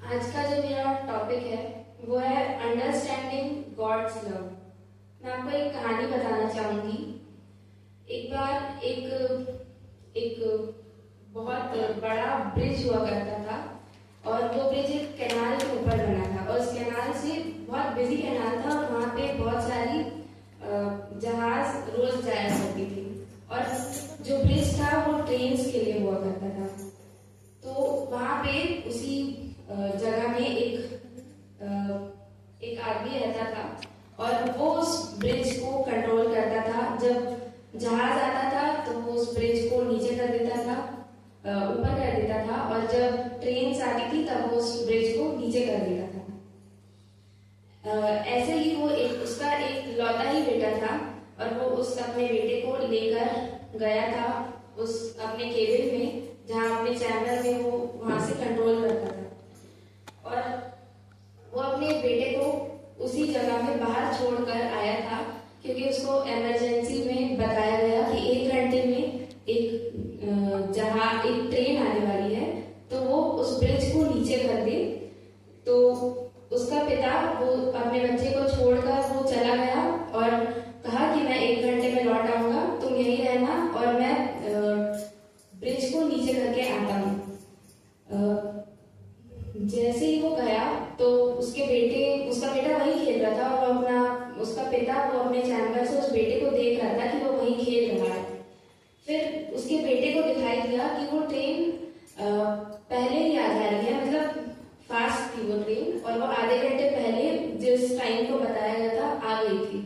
आज का जो मेरा टॉपिक है वो है अंडरस्टैंडिंग गॉड्स लव। मैं आपको एक कहानी बताना चाहूंगी। एक बार एक बहुत बड़ा ब्रिज हुआ करता था और वो ब्रिज एक कैनाल के ऊपर बना था और उस कैनाल से बहुत बिजी कैनाल था और वहाँ पे बहुत सारी जहाज रोज जाया करती थी और जो ब्रिज था वो ट्रेन्स के लिए हुआ करता था। तो वहाँ पे उसी जगह में एक आदमी रहता था और वो उस ब्रिज को कंट्रोल करता था। जब जहाज आता था तो वो उस ब्रिज को नीचे कर देता था, ऊपर कर देता था, और जब ट्रेन आती थी तब वो उस ब्रिज को नीचे कर देता था। ऐसे ही वो उसका एक लौता ही बेटा था और वो उस अपने बेटे को लेकर गया था उस अपने केबिन में, जहाँ अपने चैम्बर में वो वहां से कंट्रोल करता था। और वो अपने बेटे को उसी जगह में बाहर छोड़कर आया था क्योंकि उसको इमरजेंसी में बताया गया कि 1 घंटे में एक ट्रेन आने वाली है, तो वो उस ब्रिज को नीचे कर दे। तो उसका पिता वो अपने बच्चे को छोड़कर वो चला गया और कहा कि मैं 1 घंटे में लौट आऊंगा, तुम यहीं रहना और मैं ब्रिज को नीचे करके आता हूँ। जैसे ही वो गया तो उसका बेटा वहीं खेल रहा था और उसका पिता वो अपने चैम्बर से उस बेटे को देख रहा था कि वो वहीं खेल रहा है। फिर उसके बेटे को दिखाई दिया कि वो ट्रेन पहले ही आ जा रही है, मतलब फास्ट थी वो ट्रेन और वो आधे घंटे पहले जिस टाइम को बताया गया था आ गई थी।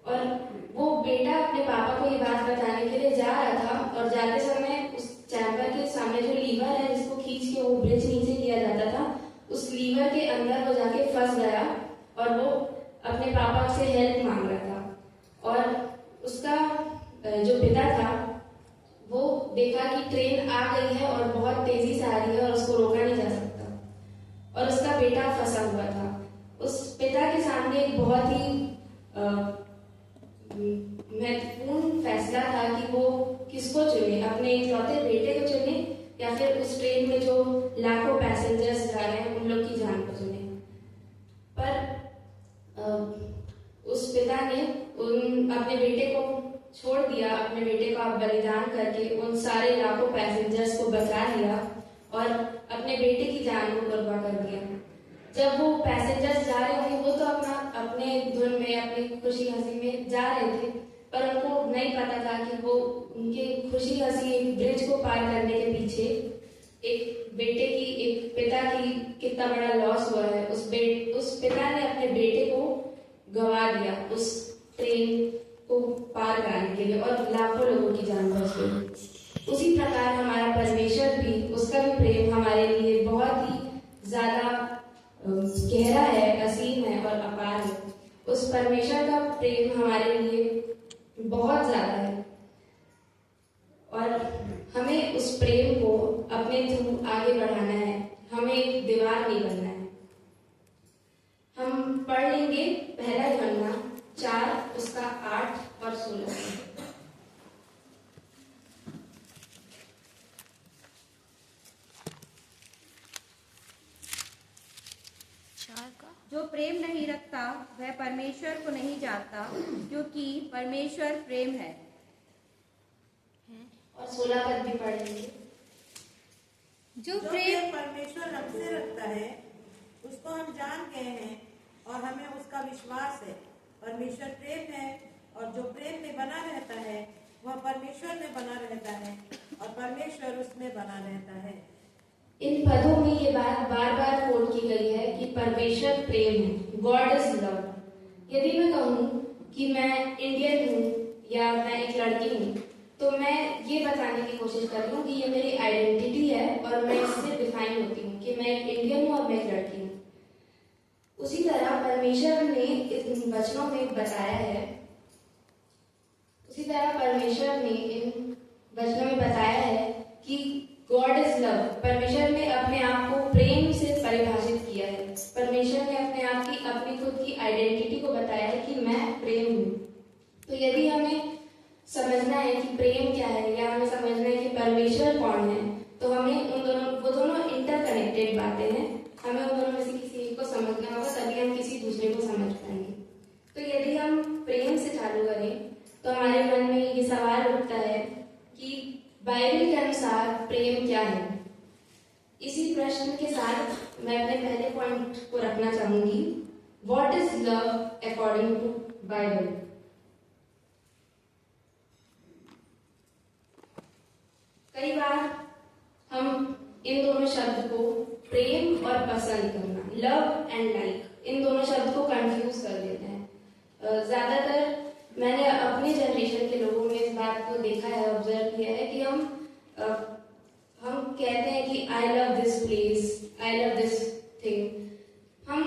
और वो बेटा अपने पापा को ये बात बताने के लिए जा रहा था और जाते समय उस चैम्बर के सामने जो लीवर है जिसको खींच के वो ब्रिज नीचे किया जाता था, उस लीवर के अंदर वो जाके फंस गया और वो अपने पापा से हेल्प मांग रहा था। और उसका जो पिता था वो देखा कि ट्रेन आ गई है और बहुत तेजी से आ रही है और उसको रोका नहीं जा सकता और उसका बेटा फंसा हुआ था। उस पिता के सामने एक बहुत ही महत्वपूर्ण फैसला था कि वो किसको चुने, अपने इकलौते बेटे को चुने या फिर उस ट्रेन में जो लाखों पैसेंजर्स जा रहे हैं उन लोग की जान को चुने। पर उस पिता ने अपने बेटे को छोड़ दिया, अपने बेटे का बलिदान करके उन सारे लाखों पैसेंजर्स को बचा लिया और अपने बेटे की जान को कुर्बान कर दिया। जब वो पैसेंजर्स जा रहे थे वो तो अपने धुन में अपनी खुशी हंसी में जा रहे थे, पर उनको नहीं पता था कि वो उनके खुशी हंसी एक ब्रिज को पार करने के पीछे एक पिता की कितना बड़ा लॉस हुआ है। उस पिता ने अपने बेटे को गंवा दिया उस ट्रेन को पार कराने के लिए और लाखों लोगों की जान बच गई। उसी प्रकार हमारा परमेश्वर भी, उसका भी प्रेम हमारे लिए बहुत ही ज्यादा गहरा है, असीम है और अपार है। उस परमेश्वर का प्रेम हमारे लिए बहुत ज्यादा है और हमें उस प्रेम को अपने थ्रू आगे बढ़ाना है, हमें एक दीवार नहीं बनना है। हम पढ़ लेंगे पहला यूहन्ना 4 उसका 8 और 16। जो प्रेम नहीं रखता वह परमेश्वर को नहीं जानता, क्योंकि परमेश्वर प्रेम है। और 16 पद भी पढ़ लेंगे। जो प्रेम परमेश्वर हमसे रखता है उसको हम जान गए हैं और हमें उसका विश्वास है। परमेश्वर प्रेम है और जो प्रेम में बना रहता है वह परमेश्वर में बना रहता है और परमेश्वर उसमें बना रहता है। इन पदों में ये बात बार बार कोट की गई है कि परमेश्वर प्रेम है, गॉड इज लव। यदि मैं कहूँ कि मैं इंडियन हूँ या मैं एक लड़की हूँ तो मैं ये बताने की कोशिश कर रही हूँ कि ये मेरी आइडेंटिटी है और मैं इससे डिफाइन होती हूँ कि मैं एक इंडियन हूँ और मैं एक लड़की हूँ। उसी तरह परमेश्वर ने इन वचनों में बताया है, कि गॉड इज लव। परमेश्वर ने अपने आप को प्रेम से परिभाषित किया है। परमेश्वर ने अपनी खुद की आइडेंटिटी को बताया है कि मैं प्रेम हूँ। तो यदि हमें समझना है कि प्रेम क्या है या हमें समझना है कि परमेश्वर कौन है, तो हमें वो दोनों इंटरकनेक्टेड बातें हैं हमें उन दोनों में से किसी एक को समझना होगा, तभी हम किसी दूसरे को समझ पाएंगे। तो यदि हम प्रेम से चालू करें तो हमारे मन में ये सवाल उठता है कि बाइबल के अनुसार प्रेम क्या है। इसी प्रश्न के साथ मैं अपने पहले पॉइंट को रखना चाहूंगी, what is love according to Bible. कई बार हम इन दोनों शब्द को, प्रेम और पसंद करना, लव एंड लाइक, इन दोनों शब्द को कंफ्यूज कर देते हैं। ज्यादातर मैंने अपने जनरेशन के लोगों में इस बात को देखा है, ऑब्जर्व किया है कि हम कहते हैं कि I love this place, I love this thing. हम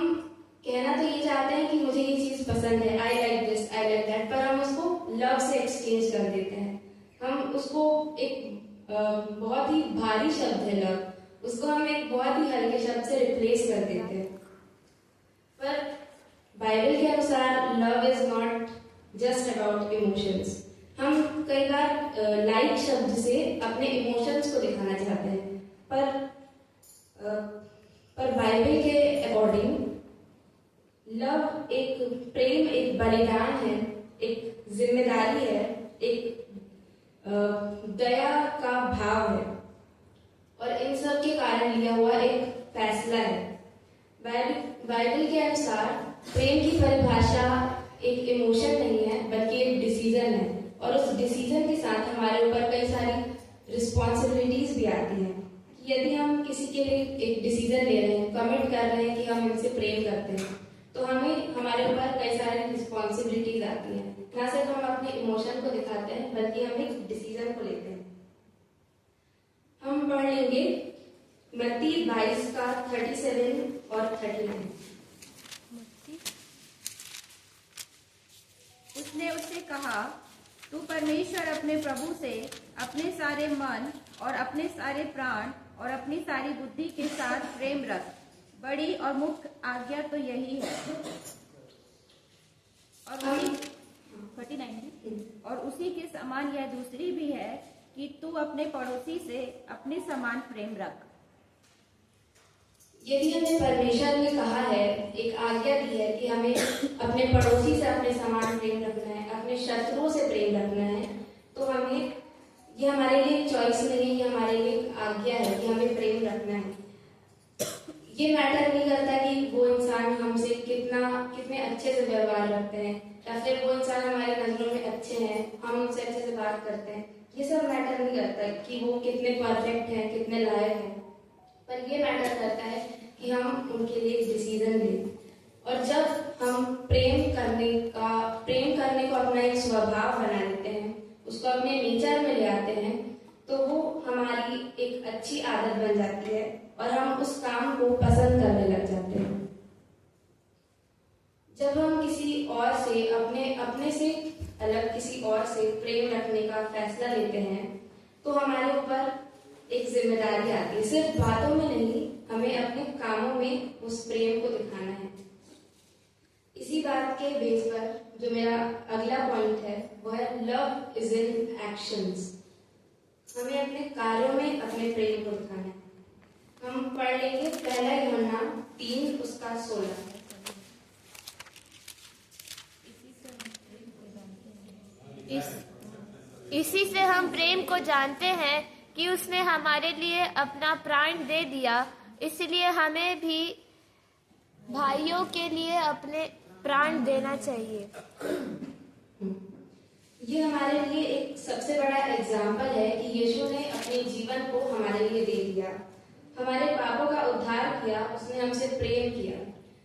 कहना तो ये चाहते हैं कि मुझे ये चीज पसंद है, I like this, I like that, पर हम उसको लव से एक्सचेंज कर देते हैं। हम उसको एक बहुत ही भारी शब्द है लव, उसको हम एक बहुत ही हल्के शब्द से रिप्लेस कर देते हैं। पर बाइबल के अनुसार love is not just about emotions. हम कई बार लाइक शब्द से अपने इमोशंस को दिखाना चाहते हैं, पर बाइबल के अकॉर्डिंग लव एक प्रेम, एक बलिदान है, एक जिम्मेदारी है, एक दया का भाव है, और इन सब के कारण लिया हुआ एक फैसला है। बाइबल के अनुसार प्रेम की परिभाषा एक इमोशन नहीं है, बल्कि एक डिसीजन है, और उस डिसीजन के साथ हमारे ऊपर कई सारी रिस्पॉन्सिबिलिटीज भी आती हैं। यदि हम किसी के लिए एक डिसीजन ले रहे हैं, कमिट कर रहे हैं कि हम इनसे प्रेम करते हैं, तो हमें हमारे ऊपर कई सारी रिस्पॉन्सिबिलिटीज आती हैं। ना सिर्फ हम अपने इमोशन को दिखाते हैं, बल्कि हम एक डिसीजन को लेते हैं। हम पढ़ लेंगे मत्ती 22 का 37 और 39। उसने उससे कहा, तू परमेश्वर अपने प्रभु से अपने सारे मन और अपने सारे प्राण और अपनी सारी बुद्धि के साथ प्रेम रख। बड़ी और मुख्य आज्ञा तो यही है, और उसी के समान यह दूसरी भी है कि तू अपने पड़ोसी से अपने समान प्रेम रख। यदि हमें परमेश्वर ने कहा है, एक आज्ञा दी है कि हमें अपने पड़ोसी से अपने समान प्रेम रखना है, अपने शत्रुओं से प्रेम रखना है, तो हमें, ये हमारे लिए चॉइस नहीं है, ये हमारे लिए एक आज्ञा है कि हमें प्रेम रखना है। ये मैटर नहीं करता कि वो इंसान हमसे कितने अच्छे से व्यवहार रखते हैं, या फिर वो इंसान हमारे नजरों में अच्छे हैं, हम उनसे अच्छे से बात करते हैं। ये सब मैटर नहीं करता कि वो कितने परफेक्ट हैं, कितने लायक हैं, पर ये मैटर करता है कि हम उनके लिए एक डिसीजन लें। और जब हम प्रेम करने को अपना एक स्वभाव बना लेते हैं, उसको अपने नेचर में ले आते हैं, तो वो हमारी एक अच्छी आदत बन जाती है और हम उस काम को पसंद करने लग जाते हैं। जब हम किसी और से, अपने से अलग किसी और से प्रेम रखने का फैसला लेते हैं, तो हमारे ऊपर एक जिम्मेदारी आती है। सिर्फ बातों में नहीं, हमें अपने कामों में उस प्रेम को दिखाना है। इसी बात के बेस पर जो मेरा अगला पॉइंट है वो है लव इज इन एक्शंस। हमें अपने कार्यों में अपने प्रेम को दिखाना है। हम पढ़ लेंगे पहला यूहन्ना 3 उसका 16। इसी से हम प्रेम को जानते हैं कि उसने हमारे लिए अपना प्राण दे दिया, इसलिए हमें भी भाइयों के लिए अपने प्राण देना चाहिए। ये हमारे लिए एक सबसे बड़ा एग्जाम्पल है कि यीशु ने अपने जीवन को हमारे लिए दे दिया, हमारे पापों का उद्धार किया, उसने हमसे प्रेम किया।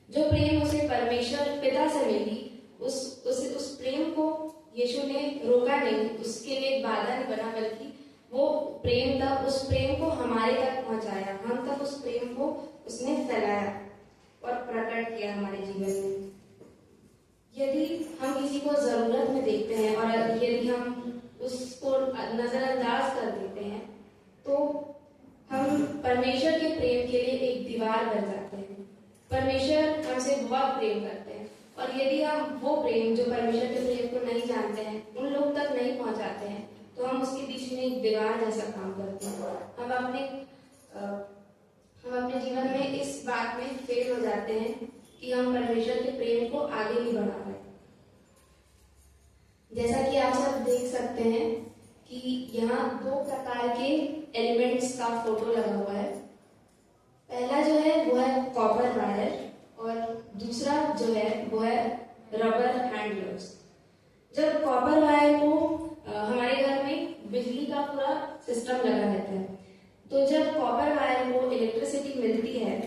जो प्रेम उसे परमेश्वर पिता से मिली, उस प्रेम को यीशु ने रोका नहीं, उसके लिए एक बाधा नहीं बना, बल्कि वो प्रेम तक, उस प्रेम को हमारे तक पहुंचाया, हम तक उस प्रेम को उसने फैलाया और प्रकट किया हमारे जीवन में। यदि हम किसी को जरूरत में देखते हैं और यदि हम उसको नजरअंदाज कर देते हैं, तो हम परमेश्वर के प्रेम के लिए एक दीवार बन जाते हैं। परमेश्वर हमसे बहुत प्रेम करते हैं, और यदि हम वो प्रेम जो परमेश्वर के प्रेम को नहीं जानते हैं, उन लोग तक नहीं पहुंचाते हैं, तो हम उसके बीच में एक दीवार जैसा काम करते हैं। हम अपने जीवन में इस बात में फेल हो जाते हैं कि हम परमेश्वर के प्रेम को आगे नहीं बढ़ा पाए। जैसा कि आप सब देख सकते हैं कि यहाँ 2 प्रकार के एलिमेंट्स का फोटो लगा हुआ है। पहला जो है वो है कॉपर वायर और दूसरा जो है वो है रबर हैंड ग्लव्स। जब कॉपर वायर को हमारे घर में बिजली का पूरा सिस्टम लगा रहता है, तो जब कॉपर वायर को इलेक्ट्रिसिटी मिलती है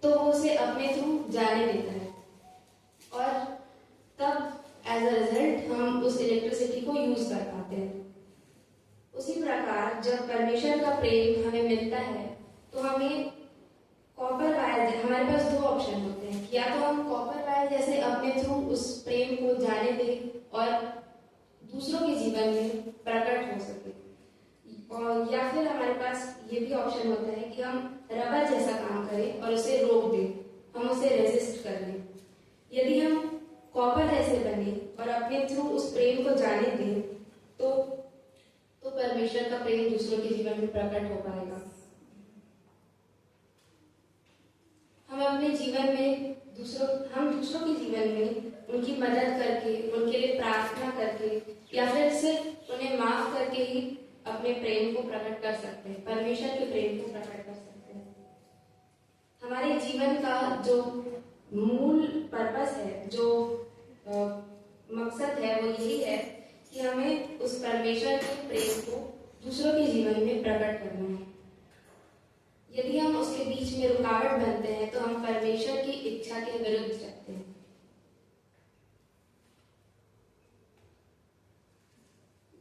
तो वो उसे अपने थ्रू जाने देता है और तब एज अ रिजल्ट हम उस इलेक्ट्रिसिटी को यूज कर पाते हैं। उसी प्रकार जब परमेश्वर का प्रेम हमें मिलता है तो हमें कॉपर वायर, हमारे पास 2 ऑप्शन होते हैं, या तो हम कॉपर वायर जैसे अपने थ्रू उस प्रेम को जाने दें और दूसरों के जीवन में प्रकट हो सके, और या फिर हमारे पास ये भी ऑप्शन होता है कि हम रबर जैसा काम करें और उसे रोक दें, हम उसे रेजिस्ट कर लें। यदि हम कॉपर जैसे बने और अपने थ्रू उस प्रेम को जाने दें तो परमेश्वर का प्रेम दूसरों के जीवन में प्रकट हो पाएगा। हम अपने जीवन में दूसरों के जीवन में उनकी मदद करके, उनके लिए प्रार्थना करके या फिर सिर्फ उन्हें माफ करके ही अपने प्रेम को प्रकट कर सकते हैं, परमेश्वर के प्रेम को प्रकट कर सकते हैं। हमारे जीवन का जो मूल पर्पस है, जो मकसद है, वो यही है कि हमें उस परमेश्वर के प्रेम को दूसरों के जीवन में प्रकट करना है। यदि हम उसके बीच में रुकावट बनते हैं तो हम परमेश्वर की इच्छा के विरुद्ध जाते हैं।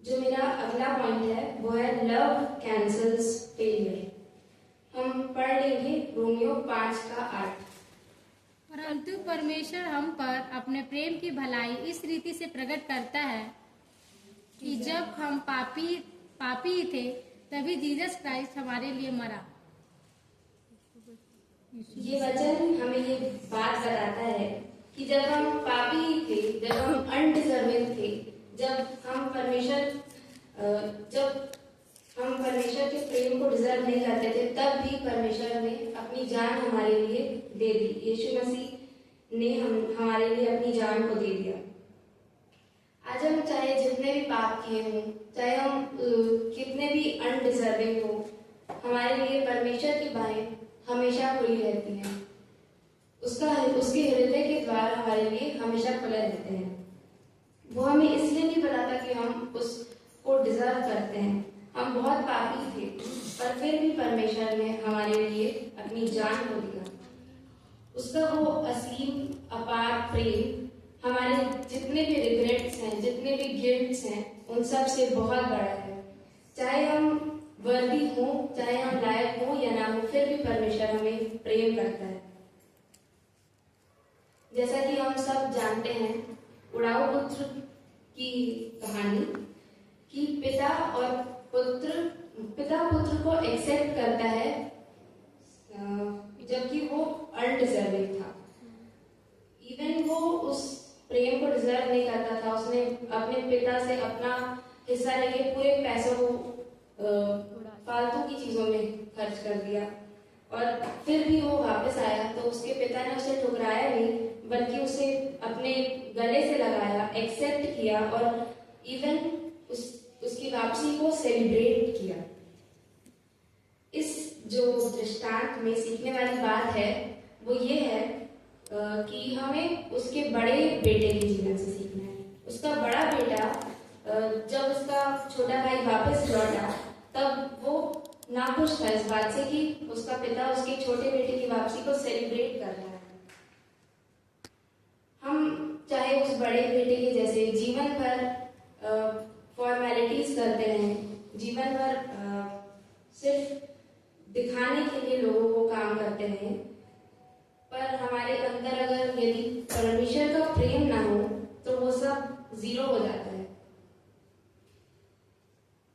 जो मेरा अगला पॉइंट है वो है लव कैंसल्स फेलियर। हम पढ़ लेंगे रोमियो 5:8। परंतु परमेश्वर हम पर अपने प्रेम की भलाई इस रीति से प्रकट करता है कि जब हम पापी ही थे तभी जीसस क्राइस्ट हमारे लिए मरा। ये वचन हमें ये बात बताता है कि जब हम पापी थे, जब हम अनडिजर्विंग थे, जब हम परमेश्वर के प्रेम को डिजर्व नहीं करते थे, तब भी परमेश्वर ने अपनी जान हमारे लिए दे दी। यीशु मसीह ने हमारे लिए अपनी जान को दे दिया। आज हम चाहे जितने भी पाप किए हों, चाहे हम कितने भी अनडिजर्विंग हो, हमारे लिए परमेश्वर की बाहें हमेशा खुली रहती हैं। उसके हृदय के द्वार हमारे लिए हमेशा खुले रहते हैं। वो हमें इसलिए नहीं बताता कि हम उसको डिजर्व करते हैं। हम बहुत पापी थे, पर फिर भी परमेश्वर ने हमारे लिए अपनी जान को दिया। उसका वो असीम अपार प्रेम हमारे जितने भी रिग्रेट्स हैं, जितने भी गिल्ट्स हैं, उन सब से बहुत बड़ा है। चाहे हम वर्दी हो, चाहे हम लायक हो या ना हो, फिर भी परमेश्वर हमें प्रेम करता है। जैसा कि हम सब जानते हैं उड़ाऊ पुत्र की कहानी कि पिता पुत्र को एक्सेप्ट करता है जबकि वो अनडिजर्विंग था। इवन वो उस प्रेम को डिजर्व नहीं करता था। उसने अपने पिता से अपना हिस्सा लेके पूरे पैसों को फालतू की चीजों में खर्च कर दिया और फिर भी वो वापस आया तो उसके पिता ने उसे ठुकराया नहीं, बल्कि उसे अपने गले से लगाया, एक्सेप्ट किया और इवन उसकी वापसी को सेलिब्रेट किया। इस जो दृष्टांत में सीखने वाली बात है वो ये है कि हमें उसके बड़े बेटे के जीवन से सीखना है। उसका बड़ा बेटा जब उसका छोटा भाई वापस लौटा तब वो नाखुश था इस बात से कि उसका पिता उसके छोटे बेटे की वापसी को सेलिब्रेट कर रहा है। हम चाहे उस बड़े बेटे के जैसे जीवन भर फॉर्मेलिटीज करते रहें, जीवन भर सिर्फ दिखाने के लिए लोगों को काम करते रहें, पर हमारे अंदर अगर यदि परमेश्वर का प्रेम ना हो तो वो सब जीरो हो जाता है।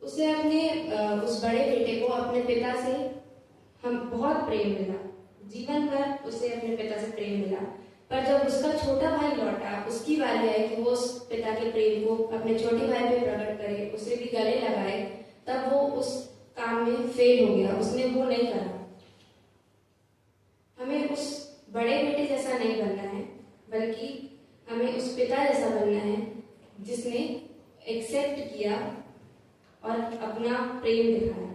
उसे अपने उस बड़े बेटे को अपने पिता से हम बहुत प्रेम मिला, जीवन भर उसे अपने पिता से प्रेम मिला, पर जब उसका छोटा भाई लौटा उसकी बारी आई कि वो उस पिता के प्रेम को अपने छोटे भाई पे प्रकट करे, उसे भी गले लगाए, तब वो उस काम में फेल हो गया, उसने वो नहीं करा। हमें उस बड़े बेटे जैसा नहीं बनना है, बल्कि हमें उस पिता जैसा बनना है जिसने एक्सेप्ट किया और अपना प्रेम दिखाया।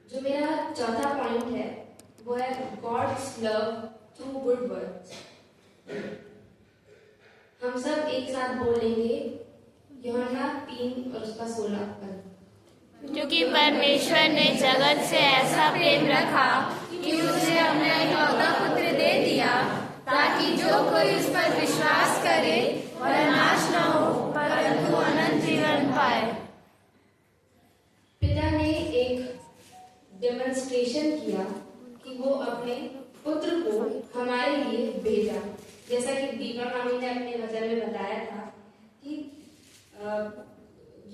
जो मेरा चौथा पॉइंट है वो है God's love through good words. हम सब एक साथ बोलेंगे यूहन्ना 3 और उसका 16 पर। क्योंकि परमेश्वर ने जगत से ऐसा प्रेम रखा कि उसने अपना इकलौता पुत्र दे दिया, ताकि जो कोई उस पर विश्वास करे वह नाश न हो परंतु अनंत जीवन पाए। पिता ने एक डेमोन्स्ट्रेशन किया कि वो अपने पुत्र को हमारे लिए भेजा। जैसा कि दीपा मामी ने अपने वचन में बताया था कि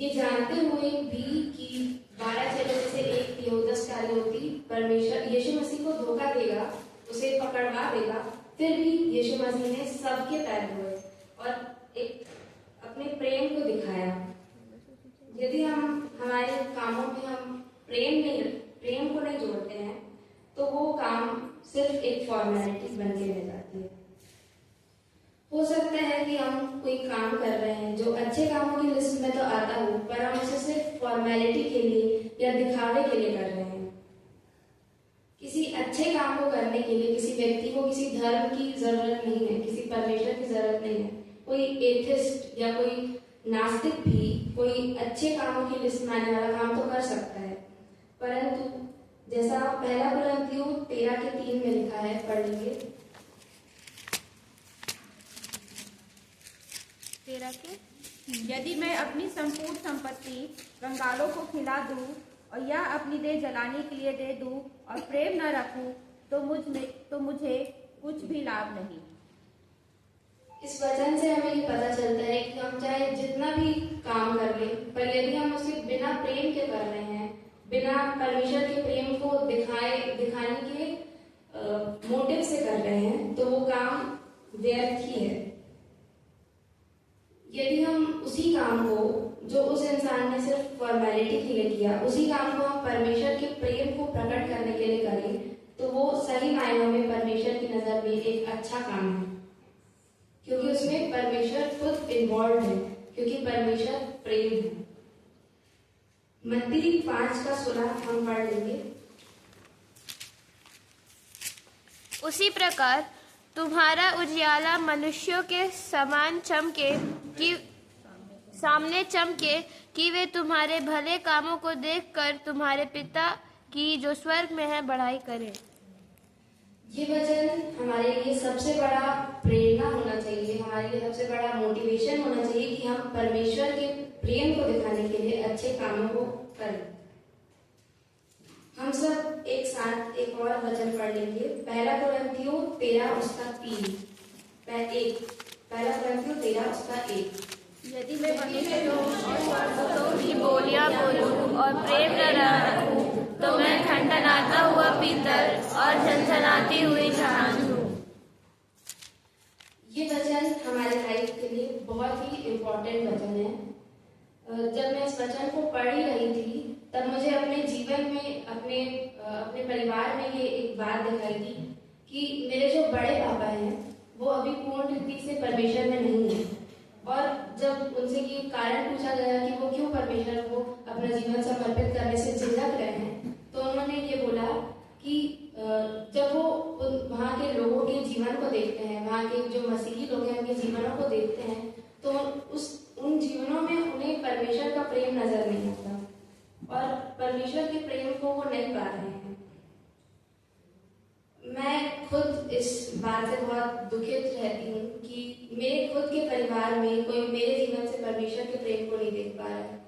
ये जानते हुए भी कि 12 चेलों में से एक थियोदस इस्करियोती परमेश्वर यीशु मसीह को धोखा देगा, उसे पकड़वा देगा, फिर भी यीशु मसीह ने सबके पैर धोए और एक अपने प्रेम को दिखाया। यदि हम हमारे कामों में हम प्रेम को नहीं जोड़ते हैं तो वो काम सिर्फ एक फॉर्मेलिटी बन के रह जाती है। हो सकता है कि हम कोई काम कर रहे हैं जो अच्छे कामों की लिस्ट में तो आता हो, पर हम उसे सिर्फ फॉर्मेलिटी के लिए या दिखावे के लिए कर रहे हैं। किसी अच्छे काम को करने के लिए किसी व्यक्ति को किसी धर्म की जरूरत नहीं है, किसी परमेश्वर की जरूरत नहीं है। कोई एथिस्ट या कोई नास्तिक भी कोई अच्छे कामों की लिस्ट में आने वाला काम तो कर सकता है, परंतु जैसा पहला कुरिन्थियों 13:3 में लिखा है, पढ़ लीजिए। 13 के यदि मैं अपनी संपूर्ण संपत्ति कंगालों को खिला दूं और या अपनी देह जलाने के लिए दे दूं और प्रेम न रखूं तो मुझे कुछ भी लाभ नहीं। इस वचन से हमें ये पता चलता है कि हम चाहे जितना भी काम कर लें, पर यदि हम उसे बिना प्रेम के कर रहे हैं, बिना परमेश्वर के प्रेम को दिखाने के मोटिव से कर रहे हैं, तो वो काम व्यर्थ ही है। यदि हम उसी काम को जो उस इंसान ने सिर्फ फॉर्मेलिटी के लिए किया, उसी काम को हम परमेश्वर के प्रेम को प्रकट करने के लिए करें, तो वो सही मायनों में परमेश्वर की नजर में एक अच्छा काम है, क्योंकि उसमें परमेश्वर खुद इन्वॉल्व है, क्योंकि परमेश्वर प्रेम है। मत्ती 5:16 हम पढ़ लेंगे। उसी प्रकार तुम्हारा उजियाला मनुष्यों के सामने चमके कि वे तुम्हारे भले कामों को देखकर तुम्हारे पिता की जो स्वर्ग में है बढ़ाई करें। ये वचन हमारे लिए सबसे बड़ा प्रेरणा होना चाहिए, हमारे लिए सबसे बड़ा मोटिवेशन होना चाहिए कि हम परमेश्वर के प्रेम को दिखाने के लिए अच्छे कामों को करें। हम सब एक साथ एक और वचन पढ़ लेंगे। पहला कुरिन्थियों 13 उसका 3। पहला कुरिन्थियों 13 उसका 1। यदि मैं मनुष्यों और स्वर्गदूतों की बोलियां बोलूं और प्रेम न रखूं तो मैं ठनठनाता हुआ पीतल और झनझनाती हुई झांझ हूं। ये वचन हमारे लाइफ के लिए बहुत ही इम्पोर्टेंट वचन है। जब मैं इस वचन को पढ़ ही रही थी तब मुझे अपने जीवन में अपने परिवार में ये एक बात दिखाई दी कि मेरे जो बड़े पापा हैं वो अभी पूर्ण रीति से परमेश्वर में नहीं है, और जब उनसे ये कारण पूछा गया कि वो क्यों परमेश्वर को अपना जीवन समर्पित करने से झिझक रहे हैं, तो उन्होंने ये बोला कि जब वो वहाँ के लोगों के जीवन को देखते हैं, वहाँ के जो मसीही लोग हैं उनके जीवनों को देखते हैं, तो उन जीवनों में उन्हें परमेश्वर का प्रेम नजर नहीं आता और परमेश्वर के प्रेम को वो नहीं पा रहे हैं। मैं खुद इस बात से बहुत दुखित रहती हूँ कि मेरे खुद के परिवार में कोई मेरे जीवन से परमेश्वर के प्रेम को नहीं देख पा रहा है।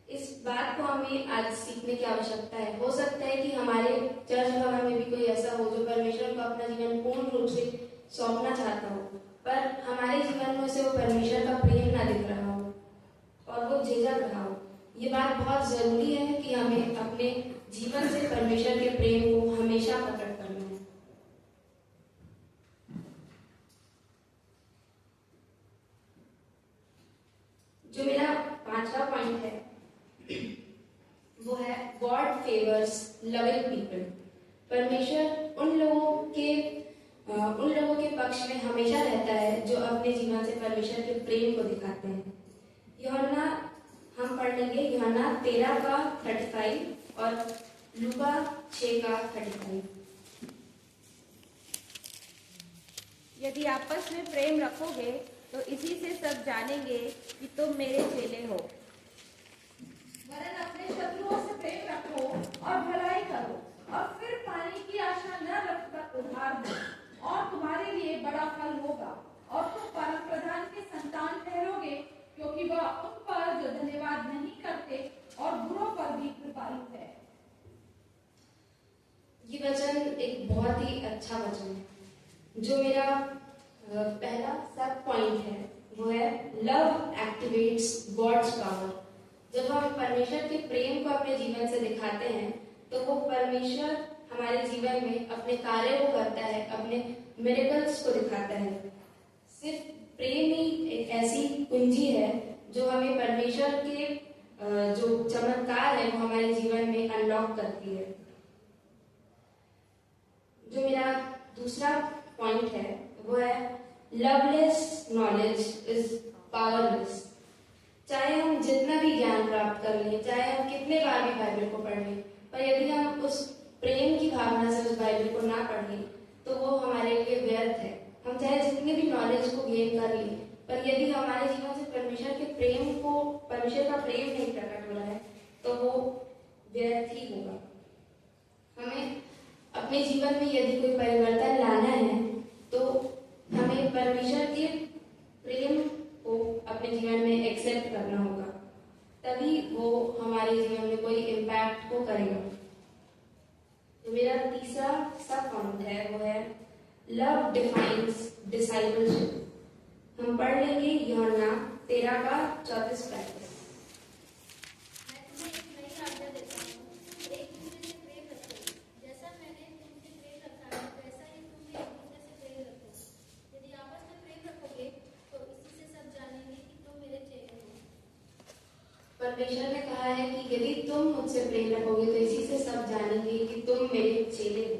इस बात को हमें आज सीखने की आवश्यकता है। हो सकता है कि हमारे चर्च भवन में भी कोई ऐसा हो जो परमेश्वर को अपना जीवन पूर्ण रूप से सौंपना चाहता हो, पर हमारे जीवन में उसे वो परमेश्वर का प्रेम ना दिख रहा हो और वो झिझक रहा हो। ये बात बहुत जरूरी है कि हमें अपने जीवन से परमेश्वर के प्रेम को हमेशा प्रकट करना है। favors loving people. परमेश्वर उन लोगों के पक्ष में हमेशा रहता है जो अपने जीवन से परमेश्वर के प्रेम को दिखाते हैं। यूहन्ना हम पढ़ लेंगे यूहन्ना 13:35 और लूका 6:35। यदि आपस में प्रेम रखोगे तो इसी से सब जानेंगे कि तुम मेरे चेले हो। वरन अपने शत्रुओं से प्रेम रखो और भलाई करो और फिर पाने की आशा न रखकर उधार दो, और तुम्हारे लिए बड़ा फल होगा और तुम परम प्रधान के संतान ठहरोगे, क्योंकि वह उन पर जो धन्यवाद नहीं करते और बुरों पर भी कृपालु है। ये वचन एक बहुत ही अच्छा वचन है। जो मेरा पहला सब पॉइंट है वो है लव एक्टिवेट्स गॉड्स पावर। जब हम परमेश्वर के प्रेम को अपने जीवन से दिखाते हैं तो वो परमेश्वर हमारे जीवन में अपने कार्य को करता है, अपने मिरेकल्स को दिखाता है। सिर्फ प्रेम ही एक ऐसी कुंजी है जो हमें परमेश्वर के जो चमत्कार है वो हमारे जीवन में अनलॉक करती है। जो मेरा दूसरा पॉइंट है वो है लवलेस नॉलेज इज पावरलेस। चाहे हम जितना भी ज्ञान प्राप्त कर लें, चाहे हम कितने बार भी बाइबल को पढ़ लें, पर यदि हम उस प्रेम की भावना से उस बाइबल को ना पढ़ें तो वो हमारे लिए व्यर्थ है। हम चाहे जितनी भी नॉलेज को गेन कर लें, पर यदि हमारे जीवन से परमेश्वर का प्रेम नहीं प्रकट हो रहा है तो वो व्यर्थ ही होगा। हमें अपने जीवन में यदि कोई परिवर्तन लाना है तो हमें परमेश्वर के प्रेम को अपने जीवन में एक्सेप्ट करना होगा, तभी वो हमारे जीवन में कोई इम्पैक्ट को करेगा। तो मेरा तीसरा सब पॉइंट है वो है लव डिफाइंस डिसाइपलशिप। हम पढ़ लेंगे यूहन्ना 13:34। परमेश्वर ने कहा है कि यदि तुम मुझसे प्रेम रखोगे तो इसी से सब जानेंगे कि तुम मेरे चेले हो।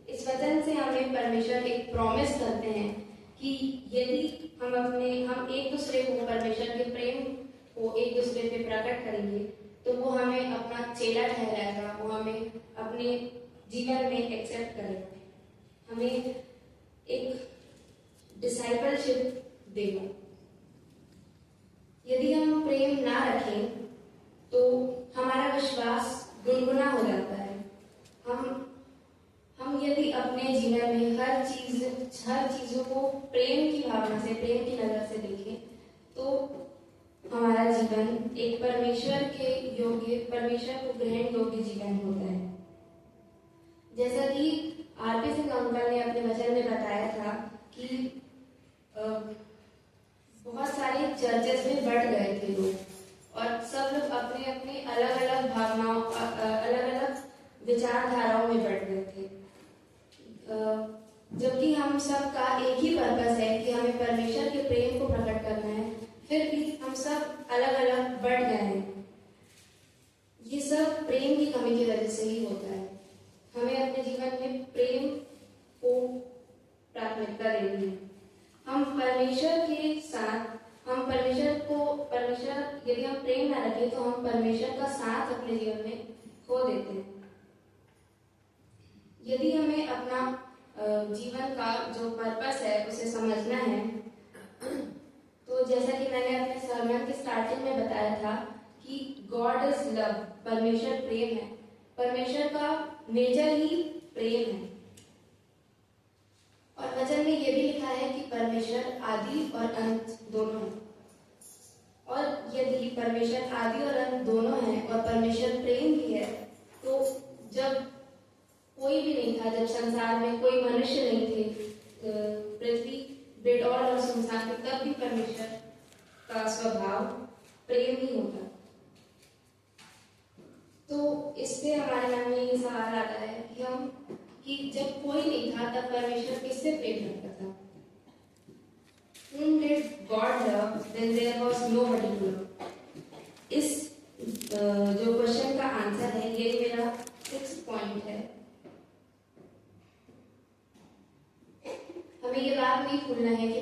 इस वचन से हमें परमेश्वर एक प्रॉमिस करते हैं कि यदि हम एक दूसरे को परमेश्वर के प्रेम को एक दूसरे पे प्रकट करेंगे तो वो हमें अपना चेला ठहराएगा, वो हमें अपने जीवन में एक्सेप्ट करेगा, हमें एक डिसाइपलशिप देगा। यदि हम प्रेम ना रखें तो हमारा विश्वास गुनगुना हो जाता है। हम यदि अपने जीवन में हर चीजों को प्रेम की भावना से, प्रेम की नजर से देखें तो हमारा जीवन एक परमेश्वर को ग्रहण योग्य जीवन होता है। जैसा कि आरपी सिंह अंकल ने अपने वचन में बताया था कि बहुत सारे चर्चेस में बढ़ गए थे लोग और सब लोग अपने अपने अलग अलग भावनाओं, अलग अलग विचारधाराओं में बढ़ गए थे, जबकि हम सब का एक ही पर्पस है कि हमें परमेश्वर के प्रेम को प्रकट करना है, फिर भी हम सब अलग अलग बढ़ गए हैं। ये सब प्रेम की कमी की वजह से ही होता है। हमें अपने जीवन में प्रेम को प्राथमिकता देनी है। हम परमेश्वर के साथ यदि हम प्रेम ना रखें तो हम परमेश्वर का साथ अपने जीवन में खो देते हैं। यदि हमें अपना जीवन का जो पर्पस है उसे समझना है तो जैसा कि मैंने अपने सर्मन के स्टार्टिंग में बताया था कि गॉड इज लव, परमेश्वर प्रेम है। परमेश्वर का नेचर ही प्रेम है और वचन में यह भी लिखा है कि परमेश्वर आदि और अंत दोनों है। और यदि परमेश्वर आदि और अंत दोनों है और परमेश्वर प्रेम भी है तो जब कोई भी नहीं था, जब संसार में कोई मनुष्य नहीं थे, पृथ्वी बेडौल और सुनसान थी, तब भी परमेश्वर का स्वभाव प्रेम ही होता। तो इससे हमारे मन में ये सवाल आता है कि जब कोई नहीं था तब परमेश्वर किससे प्रेम करता था? Whom did God love when there was nobody to love? इस जो क्वेश्चन का आंसर है ये मेरा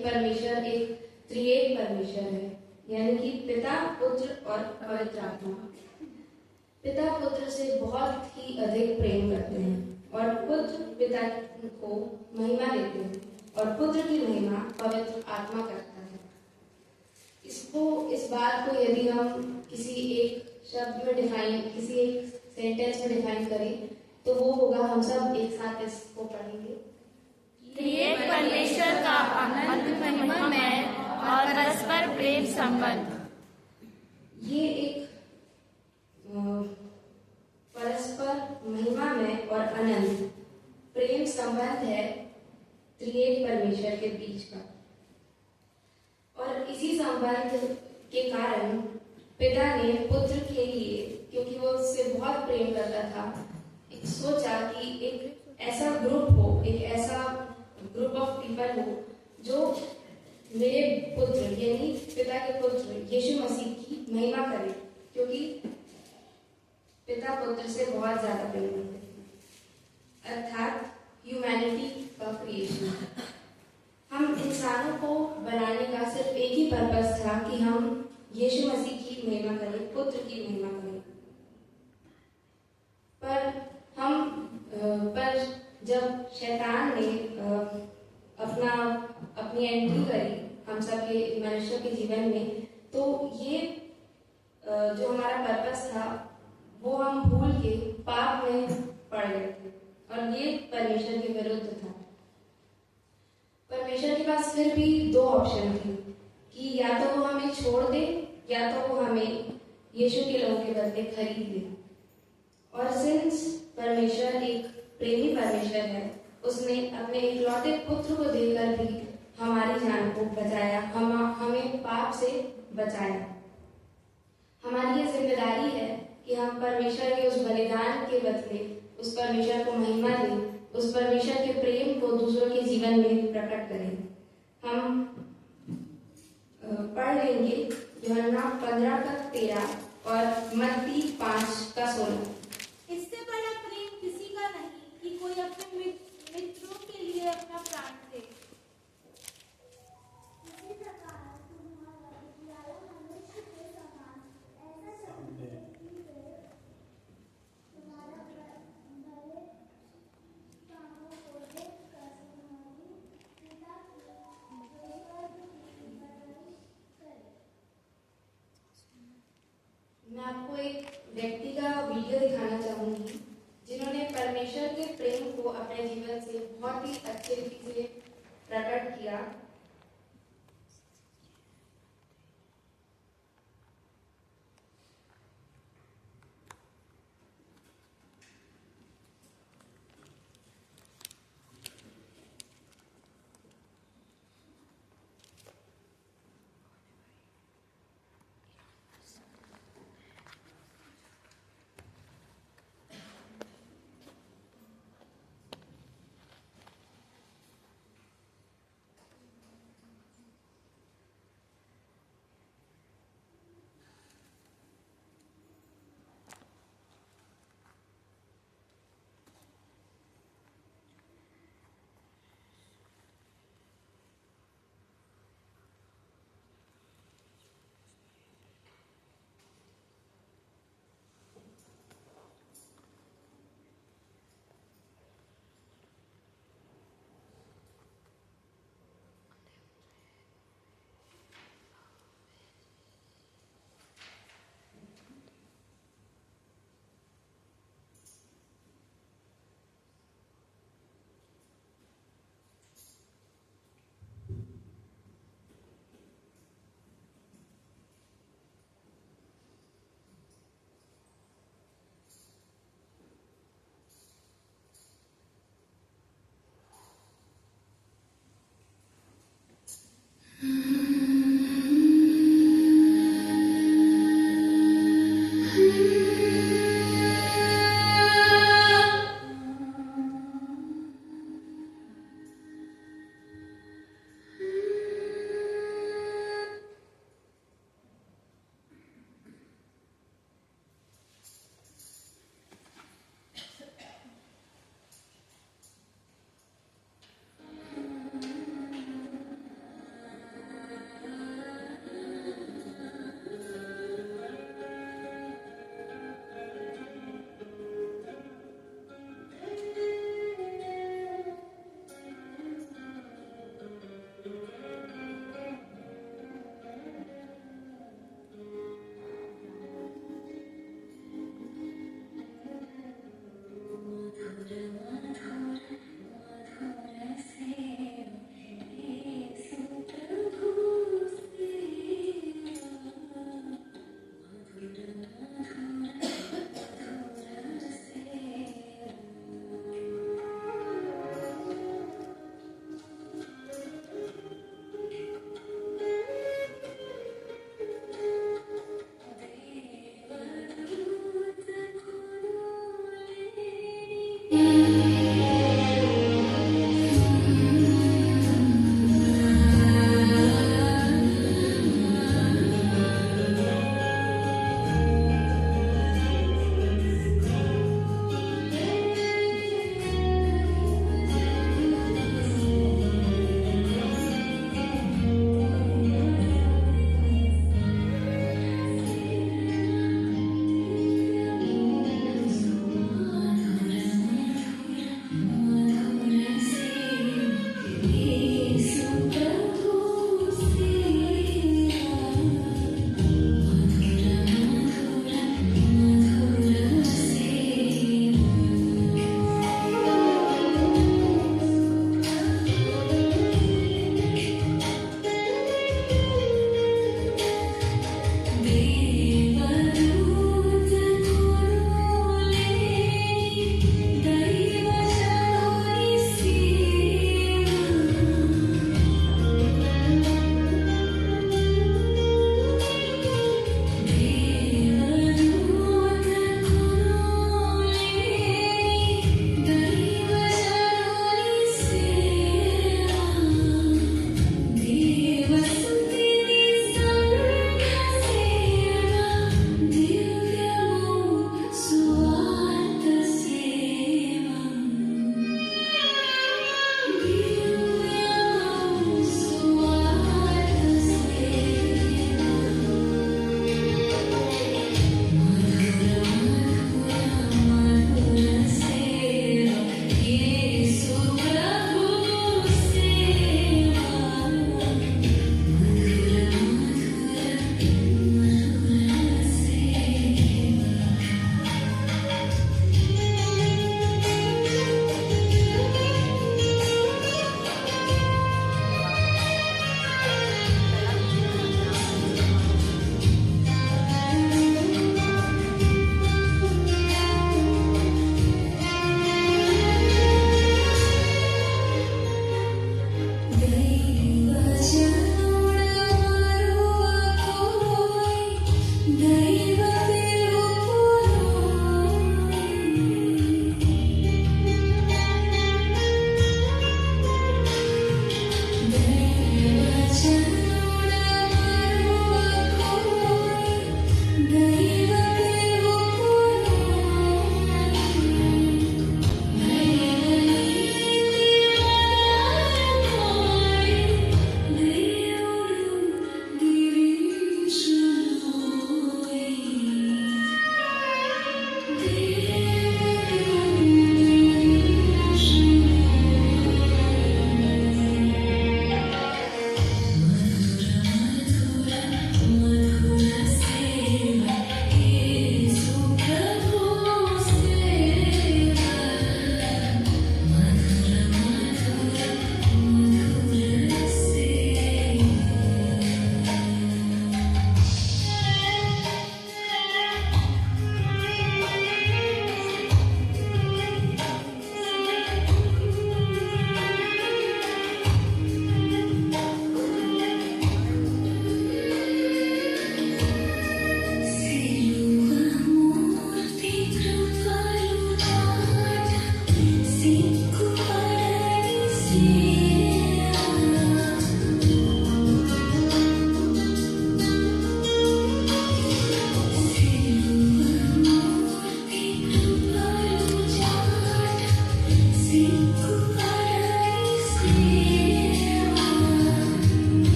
परमेश्वर एक त्रिएक परमेश्वर है, यानी कि पिता, पुत्र और पवित्र आत्मा। पिता पुत्र से बहुत ही अधिक प्रेम करते हैं और पुत्र पिता को महिमा देते हैं और पुत्र की महिमा पवित्र आत्मा करता है। इस बात को यदि हम किसी एक शब्द में डिफाइन, किसी एक सेंटेंस में डिफाइन करें तो वो होगा, हम सब एक साथ इसको पढ़ेंगे। त्रिएक परमेश्वर का अनंत महिमामय और परस्पर प्रेम संबंध। ये एक परस्पर महिमामय और अनंत प्रेम संबंध है त्रिएक परमेश्वर के बीच का। और इसी संबंध के कारण पिता ने पुत्र के लिए, क्योंकि वो उससे बहुत प्रेम करता था, सोचा कि एक ऐसा ग्रुप हो, एक ऐसा ग्रुप ऑफ पीपल हो जो मेरे पुत्र यानी पिता के पुत्र यीशु मसीह की महिमा करे, क्योंकि पिता पुत्र से बहुत ज्यादा प्रेम करते हैं, अर्थात ह्यूमैनिटी का क्रिएशन। हम इंसानों को बनाने का सिर्फ एक ही पर्पस था कि हम यीशु मसीह की महिमा करें, पुत्र की महिमा करें। पर जब शैतान ने अपनी एंट्री करी हम सब के मनुष्य के जीवन में, तो ये जो हमारा पर्पस था वो हम भूल के पाप में पड़ गए थे और ये परमेश्वर के विरुद्ध था। परमेश्वर के पास फिर भी दो ऑप्शन थे कि या तो वो हमें छोड़ दे या तो वो हमें यीशु के लोगों के बदले खरीद ले। और सिंस परमेश्वर एक प्रेमी परमेश्वर है, उसने अपने इकलौते पुत्र को देकर भी हमारी जान को बचाया, हमें पाप से बचाया। हमारी ये जिम्मेदारी है कि हम परमेश्वर के उस बलिदान के बदले उस परमेश्वर को महिमा दें, उस परमेश्वर के प्रेम को दूसरों के जीवन में प्रकट करें। हम पढ़ लेंगे यूहन्ना 15:13 और मत्ती 5:16। इससे बड़ा प्रेम किसी का नहीं कि कोई अपने मित्रों के लिए अपना प्राण दे। इसी प्रकार तुम्हारा प्यारा मनुष्य के समान ऐसा समझे कि वे तुम्हारा भले कामों को देखकर तुम्हारी पिता की जो स्वर्ग की बड़ाई करे। मैं आपको एक व्यक्ति का वीडियो दिखाना चाहूंगी जिन्होंने परमेश्वर के प्रेम को अपने जीवन से बहुत ही अच्छे तरीके से प्रकट किया।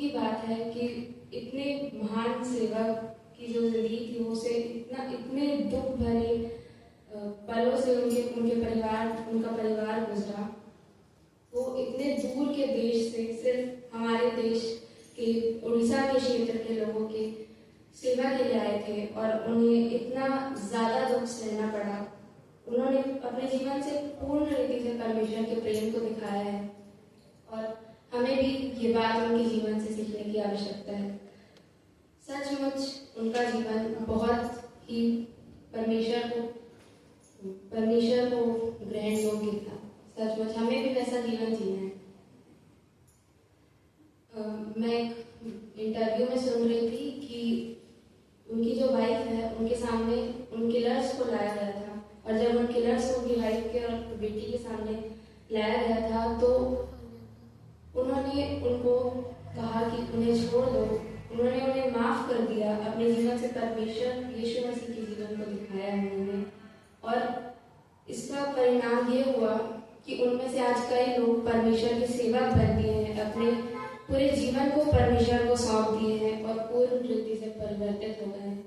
की बात है कि इतने महान सेवक की जो जिंदगी थी वो से इतने दुख भरे पलों से उनका परिवार गुजरा। वो इतने दूर के देश से सिर्फ हमारे देश के उड़ीसा के क्षेत्र के लोगों के सेवा के लिए आए थे और उन्हें इतना ज्यादा दुख सहना पड़ा। उन्होंने अपने जीवन से पूर्ण रीति से परमेश्वर के प्रेम को दिखाया है और हमें भी ये बात उनके जीवन से सीखने की आवश्यकता है। सचमुच उनका जीवन बहुत ही परमेश्वर को ग्रहण योग्य था। सचमुच हमें भी वैसा जीवन जीना है। मैं इंटरव्यू में सुन रही थी कि उनकी जो वाइफ है उनके सामने उन किलर्स को लाया गया था और जब उन किलर्स को उनकी वाइफ के और बेटी के सामने लाया गया था तो उन्होंने उनको कहा कि उन्हें छोड़ दो। उन्होंने उन्हें माफ कर दिया। अपने जीवन से परमेश्वर यीशु मसीह के जीवन को दिखाया उन्होंने और इसका परिणाम ये हुआ कि उनमें से आज कई लोग परमेश्वर के सेवक बन गए हैं, अपने पूरे जीवन को परमेश्वर को सौंप दिए हैं और पूर्ण रीति से परिवर्तित हो गए हैं।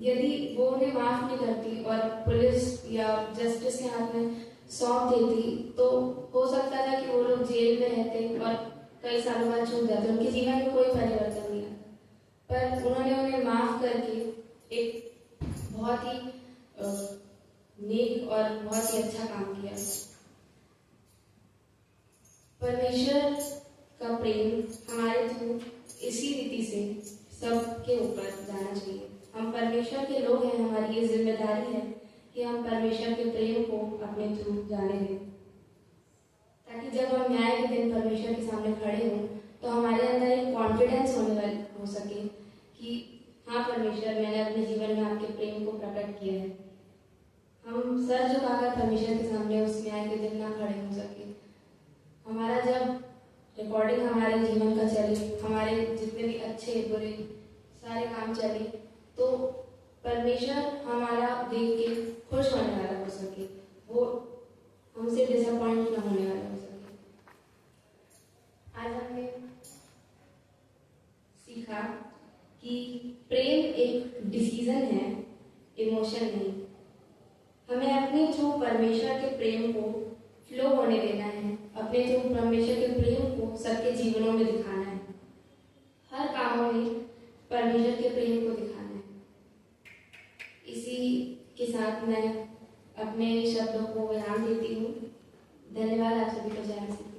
यदि वो उन्हें माफ नहीं करती और पुलिस या जस्टिस के हाथ में सौंप देती तो हो सकता था कि वो लोग जेल में रहते और कई सालों बाद छूट जाते, उनके जीवन में कोई परिवर्तन नहीं आता। पर उन्होंने उन्हें माफ करके एक बहुत ही नेक और बहुत ही अच्छा काम किया। परमेश्वर का प्रेम हमारे थ्रू इसी रीति से सबके ऊपर जाना चाहिए। हम परमेश्वर के लोग हैं, हमारी ये जिम्मेदारी है कि हम परमेश्वर के प्रेम को अपने थ्रू जाने दें, ताकि जब हम न्याय के दिन परमेश्वर के सामने खड़े हों तो हमारे अंदर एक कॉन्फिडेंस हो सके कि हाँ परमेश्वर, मैंने अपने जीवन में आपके प्रेम को प्रकट किया है। हम सर झुकाकर परमेश्वर के सामने उस न्याय के दिन ना खड़े हो सके। हमारा जब रिकॉर्डिंग हमारे जीवन का चले, हमारे जितने भी अच्छे बुरे सारे काम चले, तो परमेश्वर हमारा देख के खुश होने वाला हो सके, वो हमसे डिसअपॉइंट ना होने वाला हो सके। आज हमने सीखा कि प्रेम एक डिसीजन है, इमोशन नहीं। हमें अपने थ्रू परमेश्वर के प्रेम को फ्लो होने देना है, अपने थ्रू परमेश्वर के प्रेम को सबके जीवनों में दिखाना है, हर कामों में परमेश्वर के प्रेम को दिखाना है। इसी के साथ मैं अपने शब्दों को विराम देती हूँ। धन्यवाद आप सभी को जाने से।